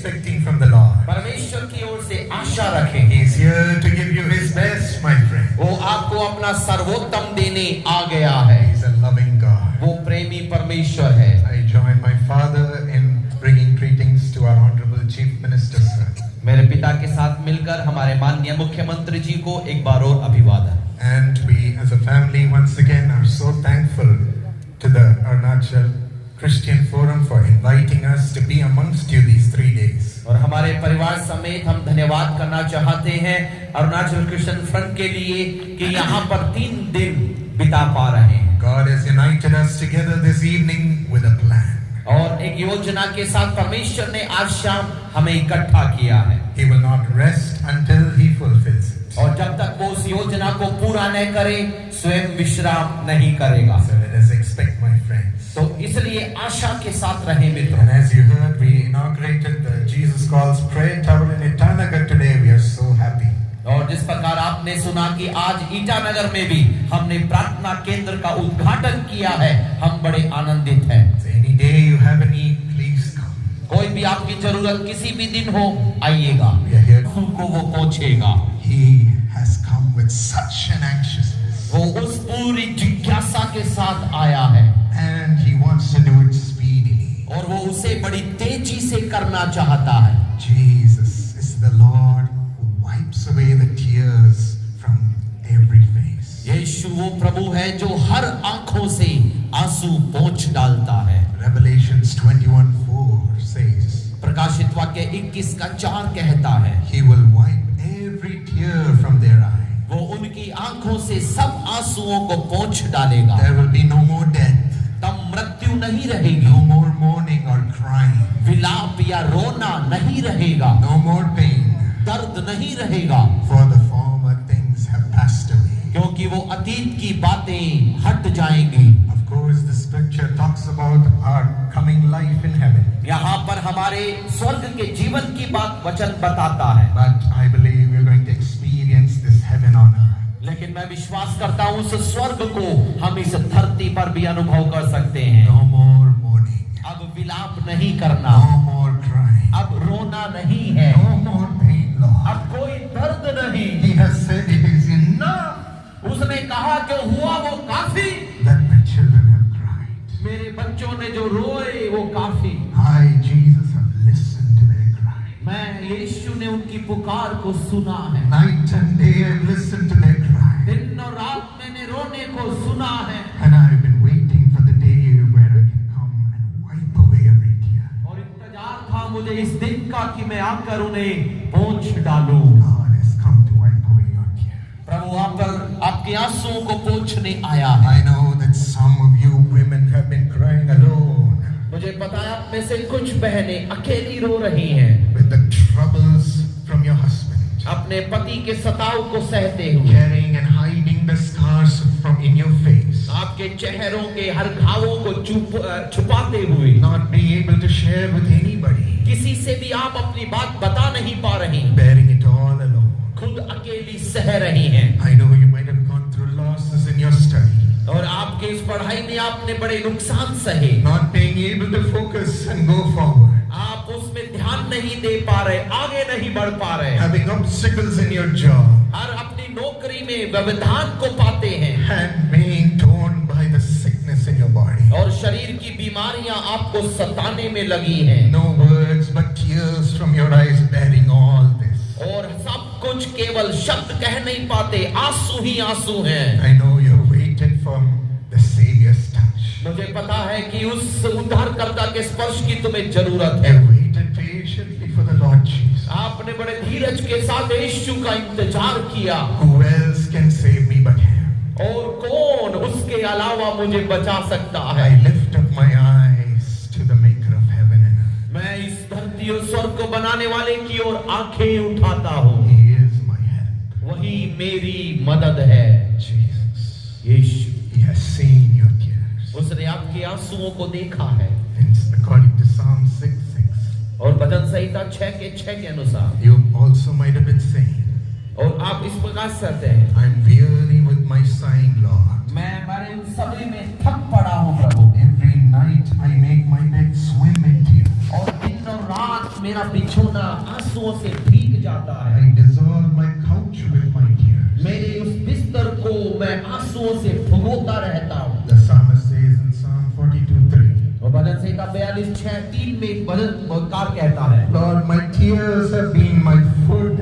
expecting from the Lord. परमेश्वर की ओर से आशा रखें। He is here to give you His best, my friend. वो आपको अपना सर्वोत्तम देने आ गया है। He is a loving God. वो प्रेमी परमेश्वर है। I join my father in bringing greetings to our honorable Chief Minister, sir. मेरे पिता के साथ मिलकर हमारे माननीय मुख्यमंत्री जी को एक बार और अभिवादन। And we as a family once again are so thankful to the Arunachal Christian Forum for inviting us to be amongst you these 3 days. और हमारे परिवार समेत हम धन्यवाद करना चाहते हैं अरुणाचल क्रिश्चियन फ्रंट के लिए कि यहाँ पर 3 दिन बिता पा रहे हैं। God has united us together this evening with a plan. और एक योजना के साथ परमेश्वर ने आज शाम हमें इकट्ठा किया है। He will not rest until He fulfills it. और जब तक वो उस योजना को पूरा न करे स्वयं विश्राम नहीं करेगा। So let us expect, my friends. तो इसलिए आशा के साथ रहे मित्रों। And as you heard, we inaugurated the Jesus Calls Prayer Tower in Itanagar today. We are so happy. और जिस प्रकार आपने सुना कि आज ईटानगर में भी हमने प्रार्थना केंद्र का उद्घाटन किया है, हम बड़े आनंदित हैं। So any day you have a need, please come. कोई भी आपकी जरूरत किसी भी दिन हो, आइएगा। We are here. उनको वो पहुंचेगा। He has come with such an anxiousness. वो उस पूरी जिज्ञासा के साथ आया है। And He wants to do it speedily. और वो उसे बड़ी तेजी से करना चाहता है। Jesus is the Lord who wipes away the tears from every face. यीशु वो प्रभु है जो हर आंखों से आंसू पोंछ डालता है। Revelations 21:4 says, प्रकाशित वाक्य 21:4 कहता है, He will wipe every tear from their eye. वो उनकी आंखों से सब आंसुओं को पोंछ डालेगा। There will be no more death, तब मृत्यु नहीं रहेगी, no more mourning or crying, विलाप या रोना नहीं रहेगा, no more pain, दर्द नहीं रहेगा, for the former things have passed away. क्योंकि वो अतीत की बातें हट जाएंगी। Of course, the scripture talks about our coming life in heaven. यहाँ पर हमारे स्वर्ग के जीवन की बात वचन बताता है, But I believe we're going to experience this heaven on earth. लेकिन मैं विश्वास करता हूँ उस स्वर्ग को हम इस धरती पर भी अनुभव कर सकते हैं। No more mourning, अब विलाप नहीं करना, no more crying, अब रोना नहीं है, no more pain, Lord. अब कोई दर्द नहीं। He has said it is enough उसने कहा जो हुआ वो काफी। that my children have cried. मेरे बच्चों ने जो रोए वो काफी। I, Jesus, have listened to their cry. मैं यीशु ने उनकी पुकार को सुना है। Night and day I've listened to their cry. दिन और रात मैंने रोने को सुना है। And I've been waiting for the day where I can come and wipe away every tear. और इंतजार था मुझे इस दिन का कि मैं आकर उन्हें पोंछ डालूं। God has come to wipe away your tears. प्रभु आप पर आपके आंसुओं को पोंछने आया है। I know that some of you women have been crying alone मुझे पता है आप में से कुछ बहनें अकेली रो रही हैं, with the troubles from your husband, अपने पति के सताव को सहते हुए, carrying and hiding the scars from in your face, आपके चेहरों के हर घावों को छुपाते हुए, not being able to share with anybody, किसी से भी आप अपनी बात बता नहीं पा रही, bearing it all alone. खुद अकेली सह रही हैं। I know you might have gone through losses in your study, और आपके इस पढ़ाई में आपने बड़े नुकसान सहे, not being able to focus and go forward, आप उसमें ध्यान नहीं दे पा रहे, आगे नहीं बढ़ पा रहे, having obstacles in your job, हर अपनी नौकरी में व्यवधान को पाते हैं, and being torn by the sickness in your body. और शरीर की बीमारियां आपको सताने में लगी हैं। No words but tears from your eyes bearing all this. और सब कुछ केवल शब्द कह नहीं पाते, आंसू ही आंसू हैं। I know you're waiting for the Savior's touch. मुझे पता है कि उस उद्धारकर्ता के स्पर्श की तुम्हें जरूरत है। You waited patiently for the Lord Jesus. आपने बड़े धीरज के साथ यीशु का इंतजार किया। Who else can save me but Him? और कौन उसके अलावा मुझे बचा सकता है? I lift up my eyes to the Maker of heaven and earth. मैं इस धरती और स्वर्ग को बनाने वाले की ओर आंखें उठाता हूँ। He is my help. वही मेरी मदद है। Jesus. Yeshu, He has seen your tears. उसने आपके आंसुओं को देखा है। And according to Psalm 6:6, और भजन संहिता 6:6 के अनुसार you also might have been saying, और आप इस प्रकार से कहते हैं, I'm weary with my sighing, Lord. मैं मेरे उन सभी में थक पड़ा हूँ प्रभु। Every night I make my bed swim into you. और दिन और रात मेरा बिछोना आंसुओं से भीग जाता है। I dissolve my couch with my tears. मेरे उस बिस्तर को मैं आंसुओं से भिगोता रहता हूँ। The psalmist says in Psalm 42:3, और भजन संहिता 42:6-3 में एक भजनकार कहता है, Lord, my tears have been my food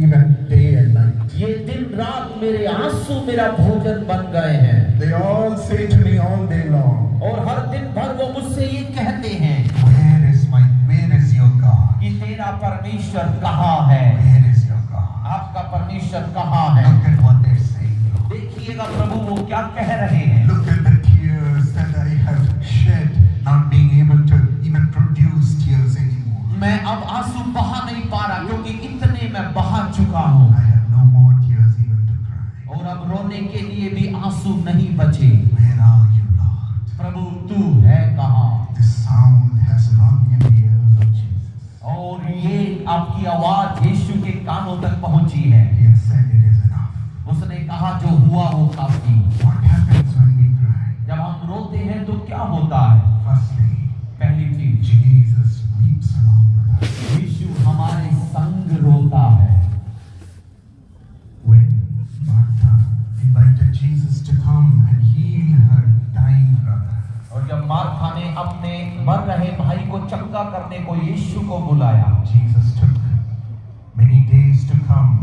even day and night. ये दिन रात मेरे आंसू मेरा भोजन बन गए हैं। They all say to me all day long, और हर दिन भर वो मुझसे ये कहते हैं where is your God? कि तेरा परमेश्वर कहाँ है? Where is your God? आपका परमेश्वर कहाँ है? Look at what they're saying. देखिएगा प्रभु वो क्या कह रहे हैं। Look at the tears that I have shed, not being able to even produce tears anymore. मैं अब आंसू बहा नहीं पा रहा क्योंकि इतने मैं बहा चुका हूँ। I have no more tears even to cry. और अब रोने के लिए भी आंसू नहीं बचे। Where are you, Lord? प्रभु तू है कहाँ? This sound has rung in the ears of Jesus. और ये आपकी आवाज यीशु के कानों तक पहुंची है। He has said it is enough. उसने कहा जो हुआ वो काफी। What happens when we cry? जब हम रोते हैं तो क्या होता है? Firstly, पहली चीज, Jesus weeps along with us. यीशु हमारे संग रोता है। When Martha invited Jesus to come and heal her dying brother, और जब मार्था ने अपने मर रहे भाई को चंगा करने को यीशु को बुलाया, Jesus took many days to come.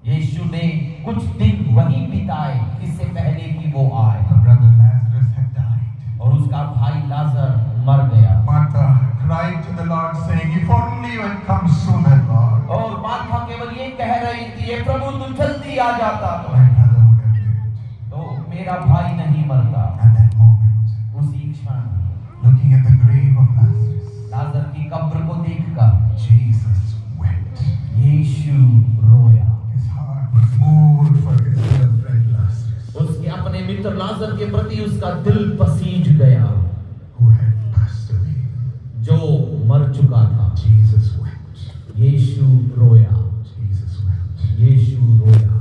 यीशु ने कुछ दिन वहीं बिताए इससे पहले कि वो आए। Her brother Lazarus had died. और उसका भाई लाजर मर गया। Martha cried to the Lord saying, if only you had come sooner, Lord. और मार्था केवल ये कह रही थी, ये प्रभु तू जल्दी आ जाता तो My brother would have lived. तो मेरा भाई नहीं मरता। At that moment, उसी क्षण looking at the grave of Lazarus, लाजर की कब्र को देखकर Jesus wept. यीशु रोया। His heart was moved for his dear friend Lazarus, उसके अपने मित्र लाजर के प्रति उसका दिल पसीज गया, who had passed away. जो मर चुका था। Jesus wept. यीशु रोया। Jesus wept. यीशु रोया।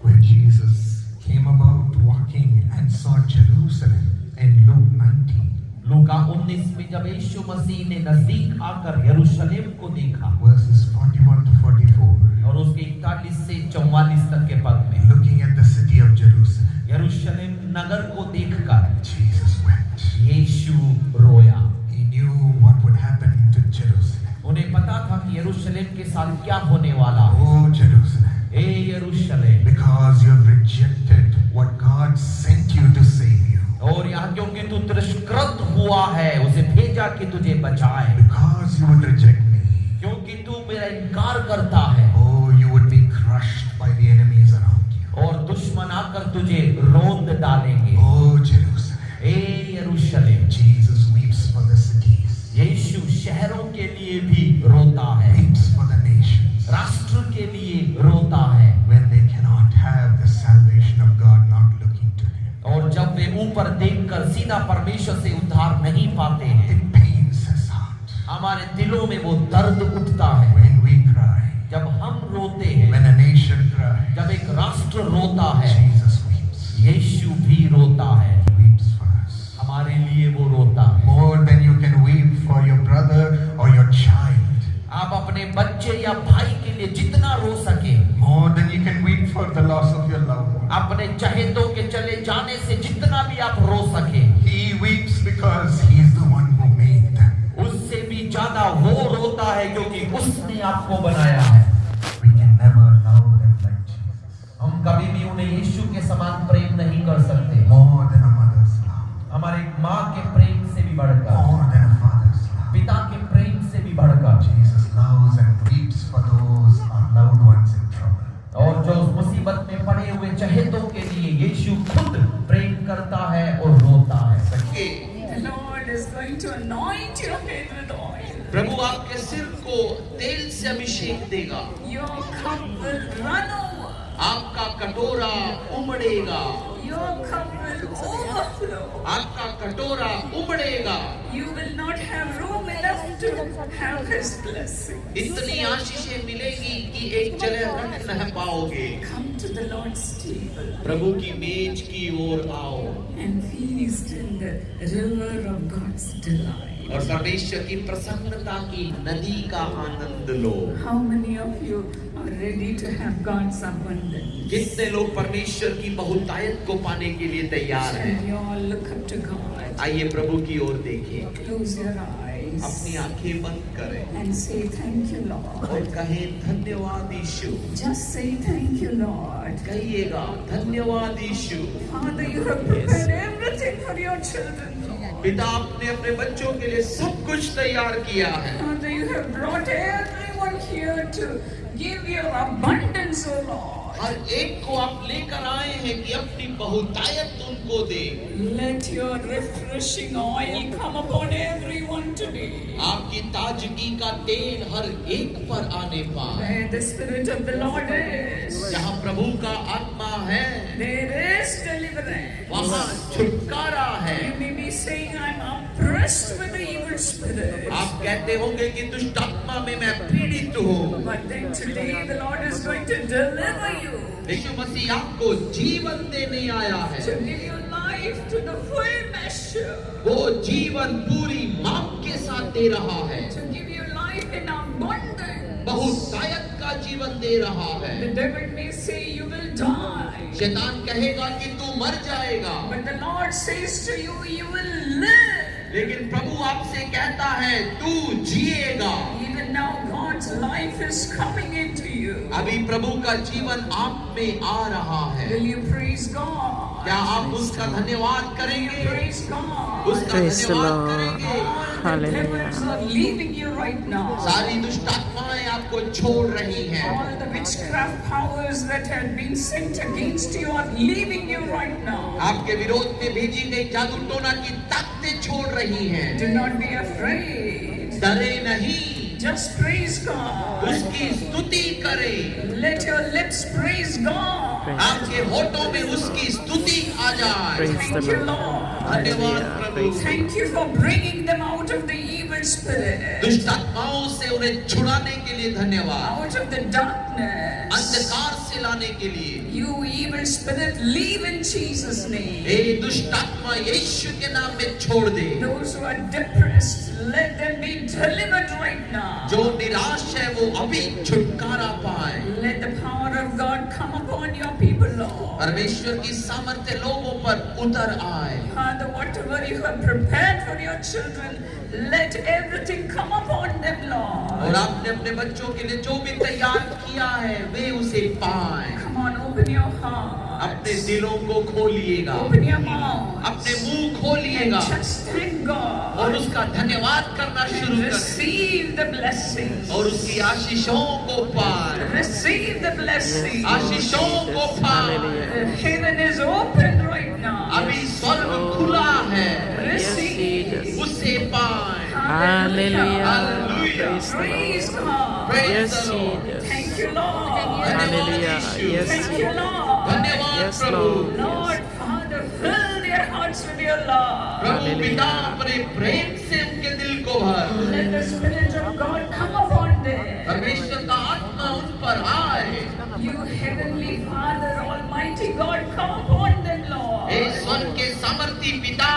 When Jesus came about walking and saw Jerusalem in Luke 19, लूका 19 में जब यीशु मसीह ने नजदीक आकर यरूशलेम को देखा, verses 41 to 44, और उसके 41 से 44 तक के पद में looking at the city of Jerusalem, यरूशलेम नगर को देखकर Jesus wept. यीशु रोया। He knew what would happen to Jerusalem. उन्हें पता था कि यरूशलेम के साथ क्या होने वाला है। Oh, Jerusalem, ए यरूशलेम, because you have rejected what God sent you to save you, और यहाँ क्योंकि तू तिरस्कृत हुआ है, उसे भेजा कि तुझे बचाए। because you would reject me, क्योंकि तू मेरा इनकार करता है, oh, you would be crushed by the enemies around you. और दुश्मन आकर तुझे रोंद डालेंगे। Oh, Jerusalem, ए यरूशलेम, Jesus weeps for the cities, यीशु शहरों के लिए भी रोता है, weeps for the nations, राष्ट्र के लिए रोता है। when they cannot have the salvation of God not looking to Him. और जब वे ऊपर देखकर सीधा परमेश्वर से उद्धार नहीं पाते हैं, It pains His heart. हमारे दिलों में वो दर्द उठता है। When we cry, जब हम रोते हैं, when a nation cries, जब एक राष्ट्र रोता है, Jesus weeps. यीशु भी रोता है। He weeps for us. हमारे लिए वो रोता है। More than you can weep for your brother or your child. आप अपने बच्चे या भाई के लिए जितना रो सके, More than you can weep for the loss of your loved one. अपने चहेतों के चले जाने से जितना भी आप रो सके, He weeps because He is the one who made them. उससे भी ज्यादा वो रोता है क्योंकि उसने आपको बनाया है। We can never love them like Jesus. हम कभी भी उन्हें यीशु के समान प्रेम नहीं कर सकते। More than a mother's love. हमारे माँ के प्रेम से भी बढ़कर, More than a father's love. पिता के प्रेम से भी बढ़कर, Jesus loves and weeps for those our loved ones in trouble. और जो उस मुसीबत में पड़े हुए चहेतों के लिए यीशु खुद प्रेम करता है और रोता है। The Lord is going to anoint your head with oil. प्रभु आपके सिर को तेल से अभिषेक देगा, Your cup will run over. आपका कटोरा उमड़ेगा, Your cup will overflow. आपका कटोरा उमड़ेगा। You will not have room enough to have His blessing. इतनी आशीषें मिलेगी कि एक जगह रख न पाओगे। Come to the Lord's table प्रभु की मेज की ओर आओ and feast in the river of God's delight. और परमेश्वर की प्रसन्नता की नदी का आनंद लो। How many of you are ready to have God's abundance? कितने लोग परमेश्वर की बहुतायत को पाने के लिए तैयार हैं? And you all look up to God. आइए प्रभु की ओर देखें, Close your eyes अपनी आंखें बंद करें and say thank you, और Lord. कहें धन्यवाद यीशु। Just say thank you, Lord. कहिएगा धन्यवाद यीशु। Father, you have prepared everything for your children, Lord. पिता आपने अपने बच्चों के लिए सब कुछ तैयार किया है। Father, you have brought everyone here to give your abundance, O Lord. हर एक को आप लेकर आए हैं कि अपनी बहुतायत उनको दे। Let your refreshing oil come upon everyone today. आपकी ताजगी का तेल हर एक पर आने पाए। Where the Spirit of the Lord is, जहाँ प्रभु का आत्मा है there is deliverance. वहाँ छुटकारा है। You may be saying, I'm oppressed with the evil spirit. आप कहते होंगे कि दुष्ट आत्मा में मैं पीड़ित हूँ, But then today the Lord is going to deliver you, यीशु मसीह आपको जीवन देने आया to है। give you life to the full measure, वो जीवन पूरी माप के साथ दे रहा है, to give you life in abundance. बहुतायत का जीवन दे रहा है। The devil may say you will die, शैतान कहेगा कि तू मर जाएगा, but the Lord says to you, you will live. लेकिन प्रभु आपसे कहता है तू जिएगा। Even now God's life is coming into you. अभी प्रभु का जीवन आप में आ रहा है। Will you praise God? क्या आप उसका धन्यवाद करेंगे? Praise God. उसका Praise the धन्यवाद Lord. करेंगे? All the devils are leaving you right now. सारी दुष्ट आत्माएं आपको छोड़ रही हैं। All the witchcraft powers that have been sent against you are leaving you right now. आपके विरोध में भेजी गई जादू टोना की ताकतें छोड़ रही हैं। Do not be afraid. डरे नहीं, Just praise God. उसकी स्तुति करें। Let your lips praise God. आपके होठों में उसकी स्तुति आ जाए। Praise Thank the you, Lord. Lord. धन्यवाद प्रभु। Thank you for bringing them out of the evil spirit, दुष्ट आत्माओं से उन्हें छुड़ाने के लिए धन्यवाद। out of the darkness. अंधकार से लाने के लिए। You evil spirit, leave in Jesus' name. ए दुष्ट आत्मा यीशु के नाम में छोड़ दे। Those who are depressed, let them be delivered right now. जो निराश है वो अभी छुटकारा पाए। Let the power of God come upon your people, Lord. परमेश्वर की सामर्थ्य लोगों पर उतर आए। Father, whatever you have prepared for your children, let everything come upon them, और Lord. आपने अपने बच्चों के लिए जो भी तैयार किया है वे उसे पाए। Come on, open your heart. अपने दिलों को खोलिएगा, Open your mouth. अपने मुंह And खोलिएगा just thank God. और उसका धन्यवाद करना शुरू करें Receive the blessings. और उसकी आशीषों को पाए। Receive the blessings. आशीषों को पाए। Heaven is open right now. अभी स्वर्ग खुला है, Receive. उसे पाए। Hallelujah. Hallelujah. Praise the Praise Lord. God. Praise Yes, the Lord. Jesus. Thank you, Lord. Hallelujah. Yes, Thank you, Lord. Lord. धन्यवाद Yes, Prabhu. Lord. Lord, Father, fill their hearts with your love. प्रभु पिता अपने प्रेम से उनके दिल को भर। Let the Spirit of God come upon them. परमेश्वर का आत्मा उन पर आए। You heavenly Father, Almighty God, come upon them, Lord. हे स्वर्ग के सामर्थी पिता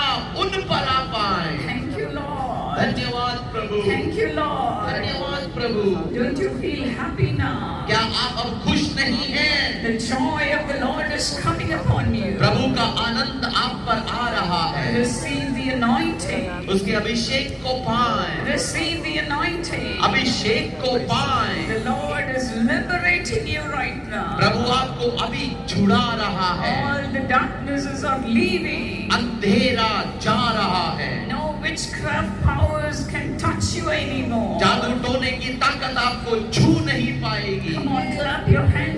उन पर आ पाए। Thank you, Lord. धन्यवाद प्रभु। Thank you, Lord. धन्यवाद प्रभु। Don't you feel happy now? क्या आप अब खुश नहीं हैं? The joy of the Lord is coming upon you. प्रभु का आनंद आप पर आ रहा है। Receive the anointing. उसके अभिषेक को पाएं। Receive the anointing. अभिषेक को पाएं। The Lord is liberating you right now. प्रभु आपको अभी छुड़ा रहा है। All the darknesses are leaving. अंधेरा जा रहा है। No witchcraft powers can touch you anymore. जादू टोने की ताकत आपको छू नहीं पाएगी। Come on, clap your hands